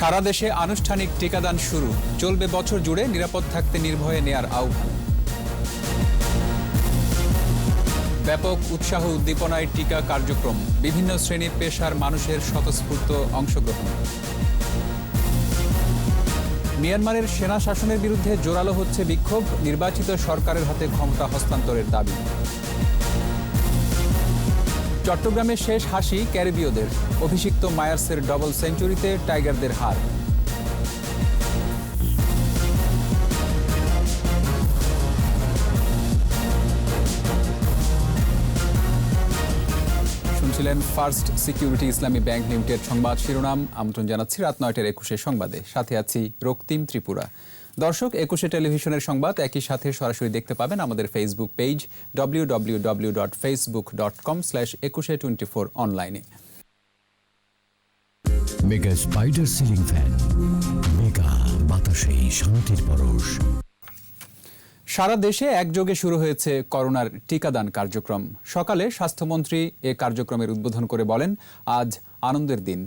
সারা দেশে আনুষ্ঠানিক টিকাদান শুরু, চলবে বছর জুড়ে, নিরাপদ থাকতে নির্ভয়ে নেয়ার আহ্বান। ব্যাপক উৎসাহ উদ্দীপনায় টিকা কার্যক্রম, বিভিন্ন শ্রেণী পেশার মানুষের স্বতঃস্ফূর্ত অংশগ্রহণ। মিয়ানমারের সেনা শাসনের বিরুদ্ধে জোরালো হচ্ছে বিক্ষোভ, নির্বাচিত সরকারের হাতে ক্ষমতা হস্তান্তরের দাবি। চট্টগ্রামে শেষ হাসি ক্যারিবীয়দের, অভিষিক্ত মায়ার্সের ডবল সেঞ্চুরিতে টাইগারদের হার। শুনছিলেন ফার্স্ট সিকিউরিটি ইসলামী ব্যাংক লিমিটেড সংবাদ শিরোনাম। আমন্ত্রণ জানাচ্ছি রাত 9টার 21 সংবাদে, সাথে আছি রক্তিম ত্রিপুরা। দর্শক, 21 টেলিভিশনের সংবাদ একই সাথে সরাসরি দেখতে পাবেন আমাদের ফেসবুক পেজ www.facebook.com/2124 অনলাইনে। Mega spider ceiling fan, mega বাতাসে শান্তির পরশ। সারা দেশে একযোগে শুরু হয়েছে করোনার টিকাদান কার্যক্রম। সকালে স্বাস্থ্যমন্ত্রী এ কার্যক্রমের উদ্বোধন করে বলেন, আজ আনন্দের দিন,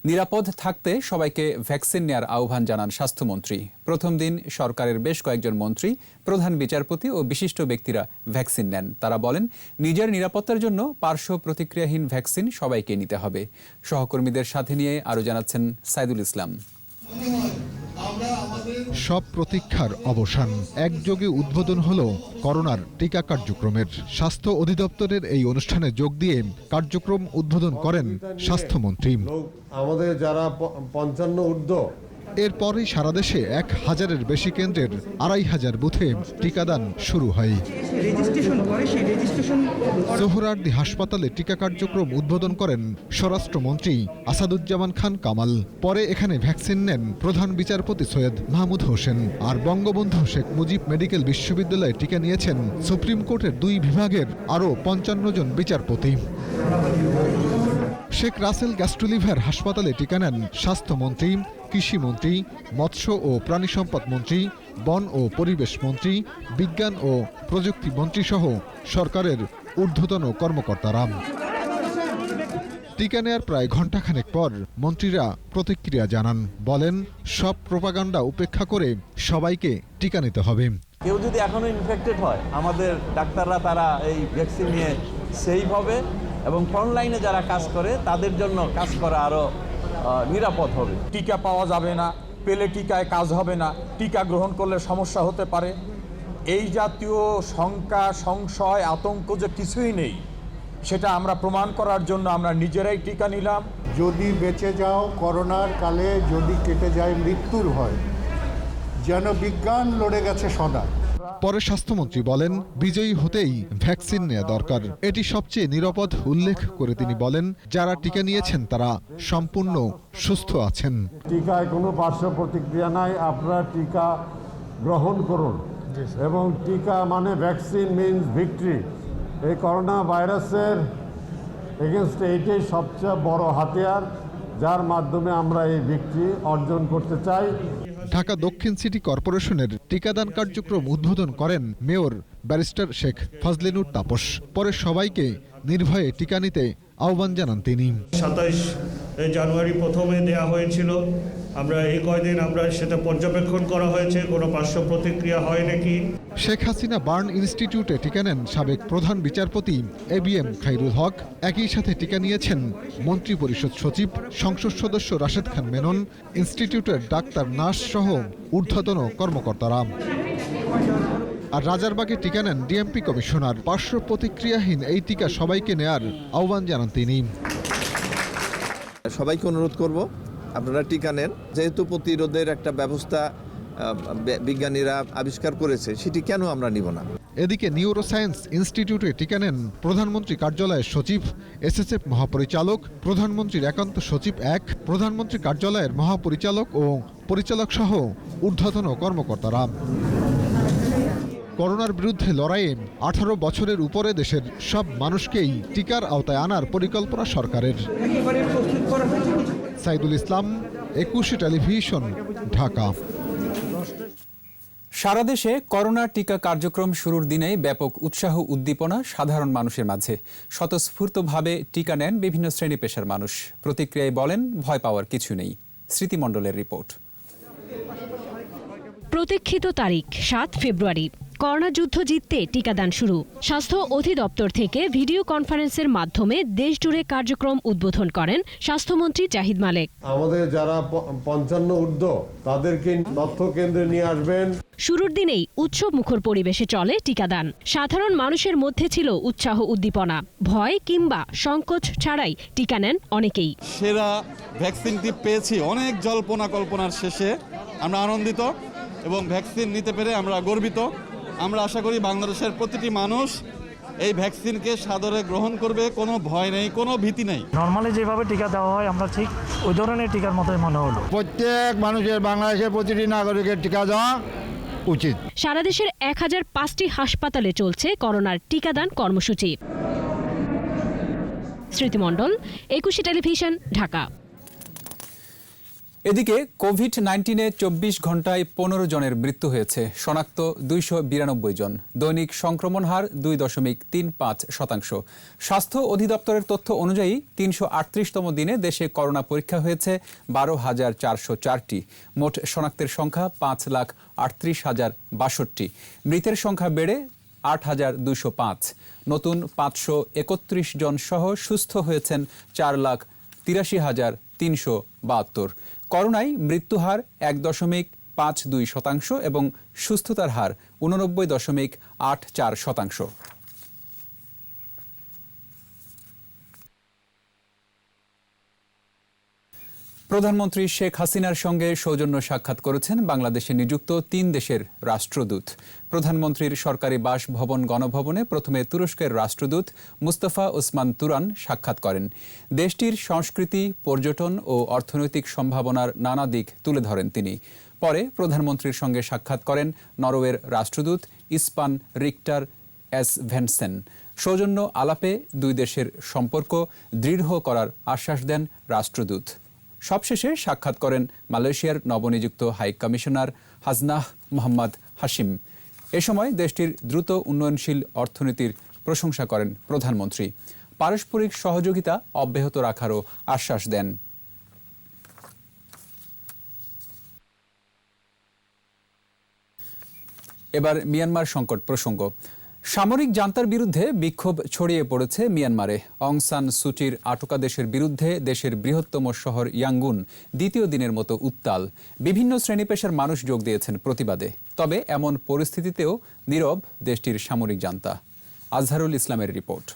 নিরাপদ থাকতে সবাইকে ভ্যাকসিন নেয়ার আহ্বান জানান স্বাস্থ্যমন্ত্রী। প্রথম দিন সরকারের বেশ কয়েকজন মন্ত্রী, প্রধান বিচারপতি ও বিশিষ্ট ব্যক্তিরা ভ্যাকসিন নেন। তারা বলেন, নিজের নিরাপত্তার জন্য পার্শ্ব প্রতিক্রিয়াহীন ভ্যাকসিন সবাইকে নিতে হবে। সহকর্মীদের সাথে নিয়ে আরও জানাচ্ছেন সাইদুল ইসলাম। সব প্রতীক্ষার অবসান, একযোগে উদ্বোধন হলো করোনার টিকা কার্যক্রমের। স্বাস্থ্য অধিদপ্তরের এই অনুষ্ঠানে যোগ দিয়ে কার্যক্রম উদ্বোধন করেন স্বাস্থ্যমন্ত্রী। আমাদের যারা 55 ঊর্ধ্ব, এরপরই সারা দেশে 1000-এর বেশি কেন্দ্রের 2500 বুথে টিকাদান শুরু হয়। সোহরাওয়ার্দী হাসপাতালে টিকা কার্যক্রম উদ্বোধন করেন স্বরাষ্ট্রমন্ত্রী আসাদুজ্জামান খান কামাল। পরে এখানে ভ্যাকসিন নেন প্রধান বিচারপতি সৈয়দ মাহমুদ হোসেন। আর বঙ্গবন্ধু শেখ মুজিব মেডিকেল বিশ্ববিদ্যালয়ে টিকা নিয়েছেন সুপ্রিম কোর্টের 2 বিভাগের আরও 55 জন বিচারপতি। শেখ রাসেল গ্যাস্ট্রোলিভার হাসপাতালে টিকা নেন স্বাস্থ্যমন্ত্রী, কৃষিমন্ত্রী, মৎস্য ও প্রাণী সম্পদ মন্ত্রী, বন ও পরিবেশ মন্ত্রী, বিজ্ঞান ও প্রযুক্তি মন্ত্রী সহ সরকারের ঊর্ধ্বতন কর্মকর্তারা। টিকা নেয়ার প্রায় ঘণ্টাখানেক পর মন্ত্রীরা প্রতিক্রিয়া জানান। বলেন, সব প্রোপাগান্ডা উপেক্ষা করে সবাইকে টিকা নিতে হবে। কেউ যদি এখনো ইনফেক্টেড হয়, আমাদের ডাক্তাররা তারা এই ভ্যাকসিন নিয়ে সেইভাবে এবং ফ্রন্টলাইনে যারা কাজ করে তাদের জন্য কাজ করা আরও নিরাপদ হবে। টিকা পাওয়া যাবে না, পেলে টিকায় কাজ হবে না, টিকা গ্রহণ করলে সমস্যা হতে পারে, এই জাতীয় শঙ্কা, সংশয়, আতঙ্ক যে কিছুই নেই, সেটা আমরা প্রমাণ করার জন্য আমরা নিজেরাই টিকা নিলাম। যদি বেঁচে যাও করোনার কালে, যদি কেটে যায় মৃত্যুর ভয়, যেন বিজ্ঞান লড়ে গেছে সদা। পরে স্বাস্থ্যমন্ত্রী বলেন, বিজয়ী হতেই ভ্যাকসিন নেওয়া দরকার, এটি সবচেয়ে নিরাপদ উল্লেখ করে তিনি বলেন, যারা টিকা নিয়েছেন তারা সম্পূর্ণ সুস্থ আছেন। টিকায় কোনো পার্শ্ব প্রতিক্রিয়া নাই, আপনারা টিকা গ্রহণ করুন। এবং টিকা মানে ভ্যাকসিন মিনস ভিক্টরি। এই করোনা ভাইরাসের এগেনস্ট এইটাই সবচেয়ে বড় হাতিয়ার, যার মাধ্যমে আমরা এই ভিক্টরি অর্জন করতে চাই। ঢাকা দক্ষিণ সিটি কর্পোরেশনের টিকাদান কার্যক্রম উদ্বোধন করেন মেয়র ব্যারিস্টার শেখ ফজলিনুর তাপস। পরে সবাইকে নির্ভয়ে টিকা নিতে আহ্বান জানান তিনি। 27 জানুয়ারি প্রথমে দেয়া হয়েছিল, আমরা এই কয়দিন আমরা সেটা পর্যবেক্ষণ করা হয়েছে, কোনো পার্শ্ব প্রতিক্রিয়া হয় নাকি। শেখ হাসিনা বার্ন ইনস্টিটিউটে টিকা নেন সাবেক প্রধান বিচারপতি ABM খাইরুল হক। একই সাথে টিকা নিয়েছেন মন্ত্রী পরিষদ সচিব, সংসদ সদস্য রাশেদ খান মেনন, ইনস্টিটিউটের ডাক্তার, নার্স সহ ঊর্ধ্বতন কর্মকর্তারা। আর রাজারবাগে টিকা নেন ডিএমপি কমিশনার। পার্শ্ব প্রতিক্রিয়াহীন এই টিকা সবাইকে নেয়ার আহ্বান জানান তিনি। সবাইকে অনুরোধ করব, আপনারা টিকা নেন। যেহেতু প্রতিরোধের একটা ব্যবস্থা বিজ্ঞানীরা আবিষ্কার করেছে, সেটি কেন আমরা নিব না। এদিকে নিউরোসায়েন্স ইনস্টিটিউটে টিকা নেন প্রধানমন্ত্রী কার্যালয়ের সচিব, SSF মহাপরিচালক, প্রধানমন্ত্রীর একান্ত সচিব 1, প্রধানমন্ত্রী কার্যালয়ের মহাপরিচালক ও পরিচালক সহ ঊর্ধ্বতন কর্মকর্তারা। করোনার বিরুদ্ধে লড়াইয়ে 18 বছরের উপরে দেশের সব মানুষকেই টিকার আওতায় আনার পরিকল্পনা সরকারের। সাইদুল ইসলাম, 21 টেলিভিশন, ঢাকা। সারা দেশে করোনা টিকা কার্যক্রম শুরুর দিনেই ব্যাপক উৎসাহ উদ্দীপনা সাধারণ মানুষের মাঝে। স্বতঃস্ফূর্তভাবে টিকা নেন বিভিন্ন শ্রেণী পেশার মানুষ। প্রতিক্রিয়ায় বলেন, ভয় পাওয়ার কিছু নেই। স্মৃতিমণ্ডলের রিপোর্ট। প্রতীক্ষিত তারিখ ৭ ফেব্রুয়ারি। করোনা যুদ্ধ জিততে টিকাদান শুরু। স্বাস্থ্য অধিদপ্তর থেকে ভিডিও কনফারেন্সের মাধ্যমে দেশজুড়ে কার্যক্রম উদ্বোধন করেন স্বাস্থ্যমন্ত্রী জাহিদ মালেক। আমাদের যারা 55 ঊর্ধ্ব তাদেরকে তথ্য কেন্দ্রে নিয়ে আসবেন। শুরুর দিনেই উৎসব মুখর পরিবেশে চলে টিকাদান। সাধারণ মানুষের মধ্যে ছিল উৎসাহ উদ্দীপনা, ভয় কিংবা সংকোচ ছাড়াই টিকা নেন অনেকেই। সেরা ভ্যাকসিনটি পেয়েছি অনেক জল্পনা কল্পনার শেষে। আমরা আনন্দিত এবং ভ্যাকসিন নিতে পেরে আমরা গর্বিত। আমরা আশা করি বাংলাদেশের প্রতিটি মানুষ এই ভ্যাকসিনকে সাদরে গ্রহণ করবে। কোনো ভয় নেই, কোনো ভীতি নেই। নর্মালি যেভাবে টিকা দেওয়া হয় আমরা ঠিক ওই ধরনের টিকার মতোই মনে হলো। প্রত্যেক মানুষের, বাংলাদেশের প্রতিটি নাগরিকের টিকা দেওয়া উচিত। সারা দেশের 1005টি হাসপাতালে চলছে করোনার টিকাদান কর্মসূচি। স্মৃতিমণ্ডল, একুশে টেলিভিশন, ঢাকা। এদিকে কোভিড-19-এ 24 ঘন্টায় 15 জনের মৃত্যু হয়েছে, শনাক্ত 292 জন। দৈনিক সংক্রমণ হার 2.35%। স্বাস্থ্য অধিদপ্তরের তথ্য অনুযায়ী 338তম দিনে দেশে করোনা পরীক্ষা হয়েছে 12,404টি। মোট শনাক্তের সংখ্যা 5,38,062। মৃতের সংখ্যা বেড়ে 8,205। নতুন 531 জন সহ সুস্থ হয়েছেন 4,83,372। করোনায় মৃত্যুহার 1.52% এবং সুস্থতার হার 89.84%। প্রধানমন্ত্রী শেখ হাসিনার সঙ্গে সৌজন্য সাক্ষাৎ করেছেন বাংলাদেশে নিযুক্ত 3 দেশের রাষ্ট্রদূত। প্রধানমন্ত্রীর সরকারি বাসভবন গণভবনে প্রথমে তুরস্কের রাষ্ট্রদূত মুস্তাফা ওসমান তুরান সাক্ষাৎ করেন। দেশটির সংস্কৃতি, পর্যটন ও অর্থনৈতিক সম্ভাবনার নানা দিক তুলে ধরেন তিনি। পরে প্রধানমন্ত্রীর সঙ্গে সাক্ষাৎ করেন নরওয়ের রাষ্ট্রদূত ইস্পান রিক্টার এস ভেনসেন। সৌজন্য আলাপে দুই দেশের সম্পর্ক দৃঢ় করার আশ্বাস দেন রাষ্ট্রদূত। সবশেষে সাক্ষাৎ করেন মালয়েশিয়ার নবনিযুক্ত হাই কমিশনার হাজনাহ মোহাম্মদ হাশিম। এ সময় দেশটির দ্রুত উন্নয়নশীল অর্থনীতির প্রশংসা করেন প্রধানমন্ত্রী। পারস্পরিক সহযোগিতা অব্যাহত রাখারও আশ্বাস দেন। এবার মিয়ানমার সংকট প্রসঙ্গ। সামরিক জান্তার বিরুদ্ধে বিক্ষোভ ছড়িয়ে পড়েছে মিয়ানমারে। অং সান সুচির আটকাদেশের বিরুদ্ধে দেশের বৃহত্তম শহর ইয়াঙ্গুন দ্বিতীয় দিনের মতো উত্তাল। বিভিন্ন শ্রেণী পেশার মানুষ যোগ দিয়েছেন প্রতিবাদে। তবে এমন পরিস্থিতিতেও নীরব দেশটির সামরিক জান্তা। আজহারুল ইসলামের রিপোর্ট।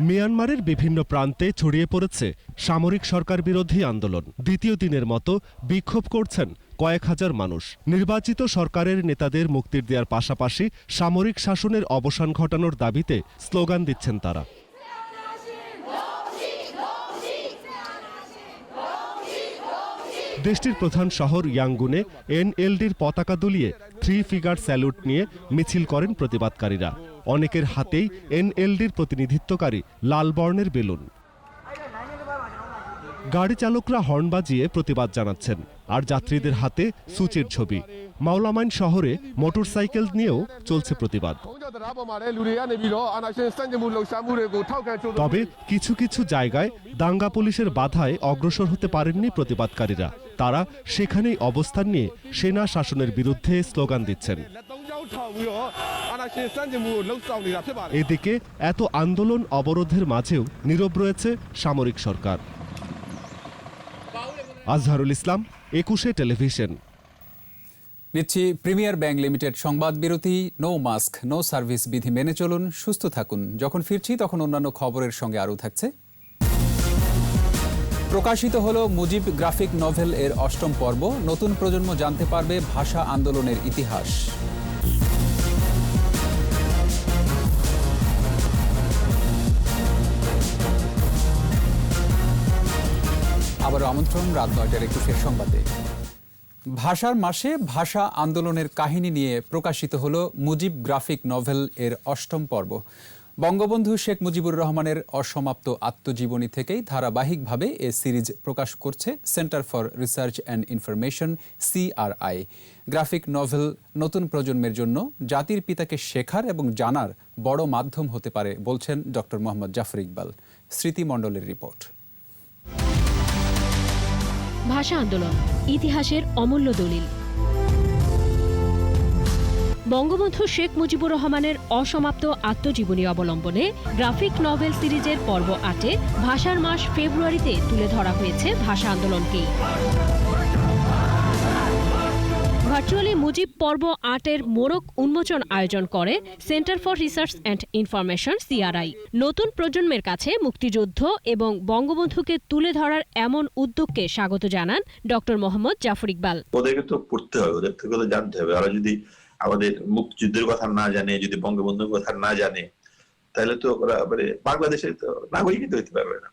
মিয়ানমারের বিভিন্ন প্রান্তে ছড়িয়ে পড়েছে সামরিক সরকার বিরোধী আন্দোলন। দ্বিতীয় দিনের মতো বিক্ষোভ করছেন কয়েক হাজার মানুষ। নির্বাচিত সরকারের নেতাদের মুক্তির দেওয়ার পাশাপাশি সামরিক শাসনের অবসান ঘটানোর দাবিতে স্লোগান দিচ্ছেন তারা। দেশটির প্রধান শহর ইয়াঙ্গুনে এনএলডির পতাকা দুলিয়ে 3 ফিগার স্যালুট নিয়ে মিছিল করেন প্রতিবাদকারীরা। অনেকের হাতেই এনএলডির প্রতিনিধিত্বকারী লাল বর্ণের বেলুন। গাড়ি চালকরা হর্ন বাজিয়ে প্রতিবাদ জানাচ্ছেন, আর যাত্রীদের হাতে সুচির ছবি। মাওলামাইন শহরে মোটরসাইকেল নিয়েও চলছে প্রতিবাদ। তবে কিছু কিছু জায়গায় দাঙ্গা পুলিশের বাধায় অগ্রসর হতে পারেননি প্রতিবাদকারীরা। তারা সেখানেই অবস্থান নিয়ে সেনা শাসনের বিরুদ্ধে স্লোগান দিচ্ছেন। এদিকে এত আন্দোলন অবরোধের মাঝেও নীরব রয়েছে সামরিক সরকার। আজহারুল ইসলাম, একুশে টেলিভিশন। নিচ্ছি প্রিমিয়ার ব্যাংক লিমিটেড সংবাদ বিরতি। নো মাস্ক, নো সার্ভিস বিধি মেনে চলুন, সুস্থ থাকুন। যখন ফিরছি তখন অন্যান্য খবরের সঙ্গে আরও থাকছে। প্রকাশিত হলো মুজিব গ্রাফিক নভেল এর 8ম পর্ব। নতুন প্রজন্ম জানতে পারবে ভাষা আন্দোলনের ইতিহাস। আবারও আমন্ত্রণ রাত 9টার 21 সংবাদে। ভাষার মাসে ভাষা আন্দোলনের কাহিনী নিয়ে প্রকাশিত হলো মুজিব গ্রাফিক নভেল এর 8ম পর্ব। বঙ্গবন্ধু শেখ মুজিবুর রহমানের অসমাপ্ত আত্মজীবনী থেকেই ধারাবাহিকভাবে এ সিরিজ প্রকাশ করছে centre for research and information, CRI। Graphic novel নতুন প্রজন্মের জন্য জাতির পিতাকে শেখার এবং জানার বড় মাধ্যম হতে পারে বলছেন ডক্টর মোহাম্মদ জাফর ইকবাল। স্মৃতিমণ্ডলের রিপোর্ট। ভাষা আন্দোলন ইতিহাসের অমূল্য দলিল। বঙ্গবন্ধু শেখ মুজিবুর রহমানের অসমাপ্ত আত্মজীবনী অবলম্বনে গ্রাফিক নভেল সিরিজের পর্ব 8-এ ভাষার মাস ফেব্রুয়ারিতে তুলে ধরা হয়েছে ভাষা আন্দোলনকেই। ভার্চুয়ালি মুজিব পর্ব 8-এর মোড়ক উন্মোচন আয়োজন করে centre for research and information CRI। নতুন প্রজন্মের কাছে মুক্তিযুদ্ধ এবং বঙ্গবন্ধুকে তুলে ধরার এমন উদ্যোগকে স্বাগত জানান ডক্টর মোহাম্মদ জাফর ইকবাল। ওদেরকে তো পড়তে হবে, ওদের থেকে তো জানতে হবে। ওরা যদি আমাদের মুক্তিযুদ্ধের কথা না জানে, যদি বঙ্গবন্ধুর কথা না জানে, তাহলে তো ওরা মানে বাংলাদেশে তো নাগরিকই তো হইতে পারবে না।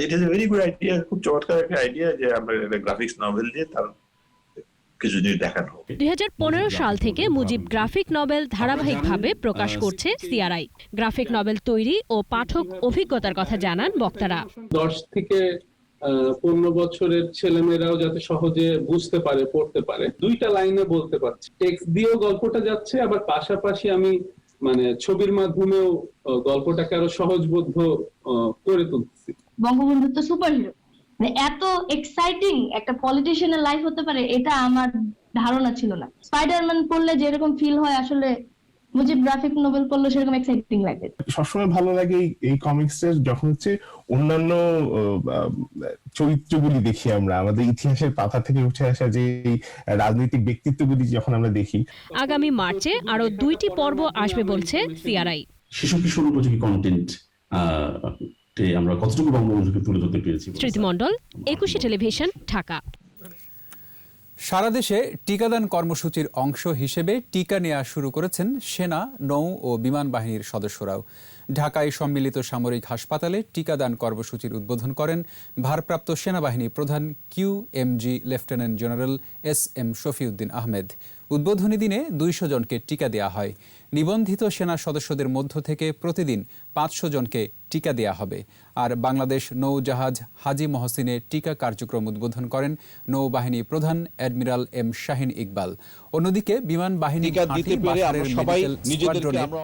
It is a very good idea, খুব চমৎকার একটা আইডিয়া যে আমরা গ্রাফিক্স নভেল দিয়ে তার কিছু জিনিস দেখানো। 2015 সাল থেকে মুজিব গ্রাফিক নভেল ধারাবাহিকভাবে প্রকাশ করছে CRI। গ্রাফিক নভেল তৈরি ও পাঠক অভিজ্ঞতার কথা জানান বক্তারা। 10 থেকে 15 বছরের ছেলেমেয়েরাও যাতে সহজে বুঝতে পারে, পড়তে পারে, 2টা লাইনে বলতে পারছি। টেক্সট দিয়েও গল্পটা যাচ্ছে, আবার পাশাপাশি আমি মানে ছবির মাধ্যমেও গল্পটাকে আরো সহজবোধ্য করে তুলছি। বঙ্গবন্ধু তো সুপারহিরো, মানে এত এক্সাইটিং একটা পলিটিশিয়ানের লাইফ হতে পারে এটা আমার ধারণা ছিল না। স্পাইডারম্যান পড়লে যেরকম ফিল হয় আসলে মুজিব গ্রাফিক নোবেল পড়লে সেরকম এক্সাইটিং লাগে। সবসময় ভালো লাগে এই কমিক্সের যখন হচ্ছে অন্যান্য চরিত্রগুলি দেখি আমরা, আমাদের ইতিহাসের পাতা থেকে উঠে আসা যে রাজনৈতিক ব্যক্তিত্বগুলি যখন আমরা দেখি। আগামী মার্চে আরো 2টি পর্ব আসবে বলছে CRI। শিশু কিশোর উপযোগী কন্টেন্ট আমরা কতটুকু বঙ্গবন্ধুকে তুলে ধরতে পেরেছি। স্মৃতিমণ্ডল, 21 টেলিভিশন, ঢাকা। সারা দেশে টিকাদান কর্মসূচির অংশ হিসেবে টিকা নেওয়া শুরু করেছেন সেনা, নৌ ও বিমান বাহিনীর সদস্যরাও। ঢাকায় সম্মিলিত সামরিক হাসপাতালে টিকাদান কর্মসূচির উদ্বোধন করেন ভারপ্রাপ্ত সেনাবাহিনী প্রধান QMG lieutenant general SM Shafiuddin Ahmed. উদ্বোধনী দিনে 200 জনকে টিকা দেওয়া হয়। নিবন্ধিত সেনা সদস্যদের মধ্য থেকে প্রতিদিন 500 জনকে টিকা দেওয়া হবে। আর বাংলাদেশ নৌজাহাজ হাজী মহসিনে টিকা কার্যক্রম উদ্বোধন করেন নৌবাহিনী প্রধান অ্যাডমিরাল M শাহিন ইকবাল। অন্যদিকে বিমান বাহিনী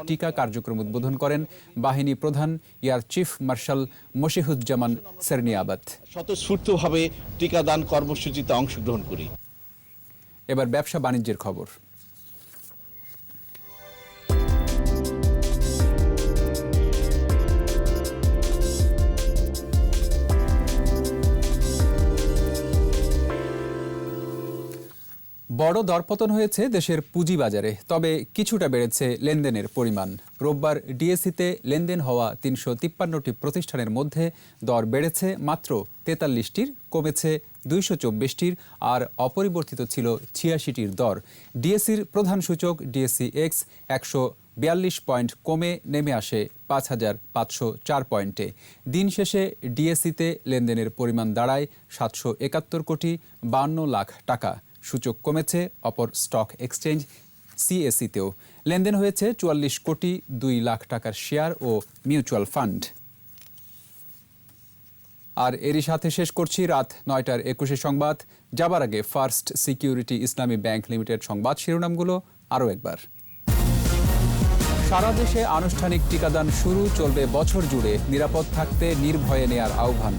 টিকা কার্যক্রম উদ্বোধন করেন বাহিনী প্রধান air chief marshal Mashihuzzaman Serniabat. স্বতঃস্ফূর্তভাবে টিকাদান কর্মসূচিতে অংশগ্রহণ করি। এবার ব্যবসা বাণিজ্যের খবর। বড় দরপতন হয়েছে দেশের পুঁজিবাজারে, তবে কিছুটা বেড়েছে লেনদেনের পরিমাণ। রোববার ডিএসইতে লেনদেন হওয়া 353টি প্রতিষ্ঠানের মধ্যে দর বেড়েছে মাত্র 43টির, কমেছে 224টির, আর অপরিবর্তিত ছিল 86টির দর। ডিএসইর প্রধান সূচক DSEX 142 পয়েন্ট কমে নেমে আসে 5504 পয়েন্টে। দিন শেষে ডিএসইতে লেনদেনের পরিমাণ দাঁড়ায় 771 কোটি 52 লাখ টাকা। সূচক কমেছে অপর স্টক এক্সচেঞ্জ CSE-তেও। লেনদেন হয়েছে 44 কোটি 2 লাখ টাকার শেয়ার ও মিউচুয়াল ফান্ড। আর এরই সাথে শেষ করছি রাত 9টার 21 সংবাদ। যাবার আগে ফার্স্ট সিকিউরিটি ইসলামী ব্যাংক লিমিটেড সংবাদ শিরোনামগুলো আরও একবার। সারা দেশে আনুষ্ঠানিক টিকাদান শুরু, চলবে বছর জুড়ে। নিরাপদ থাকতে নির্ভয়ে নেয়ার আহ্বান।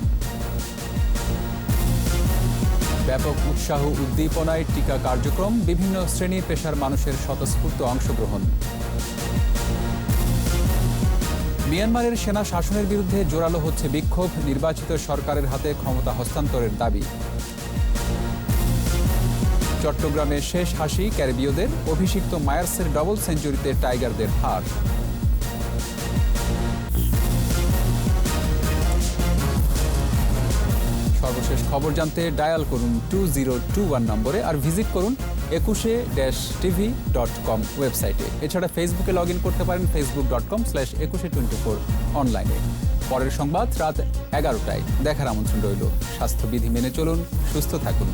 ব্যাপক উৎসাহ উদ্দীপনায় টিকা কার্যক্রম, বিভিন্ন শ্রেণী পেশার মানুষের স্বতঃস্ফূর্ত অংশগ্রহণ। মিয়ানমারের সেনা শাসনের বিরুদ্ধে জোরালো হচ্ছে বিক্ষোভ, নির্বাচিত সরকারের হাতে ক্ষমতা হস্তান্তরের দাবি। চট্টগ্রামে শেষ হাসি ক্যারিবীয়দের, অভিষিক্ত মায়ার্সের ডবল সেঞ্চুরিতে টাইগারদের হার। সর্বশেষ খবর জানতে ডায়াল করুন 2021 নম্বরে, আর ভিজিট করুন 21-tv.com ওয়েবসাইটে। এছাড়া ফেসবুকে লগ ইন করতে পারেন facebook.com/2124 অনলাইনে। পরের সংবাদ রাত 11টায় দেখার আমন্ত্রণ রইল। স্বাস্থ্যবিধি মেনে চলুন, সুস্থ থাকুন।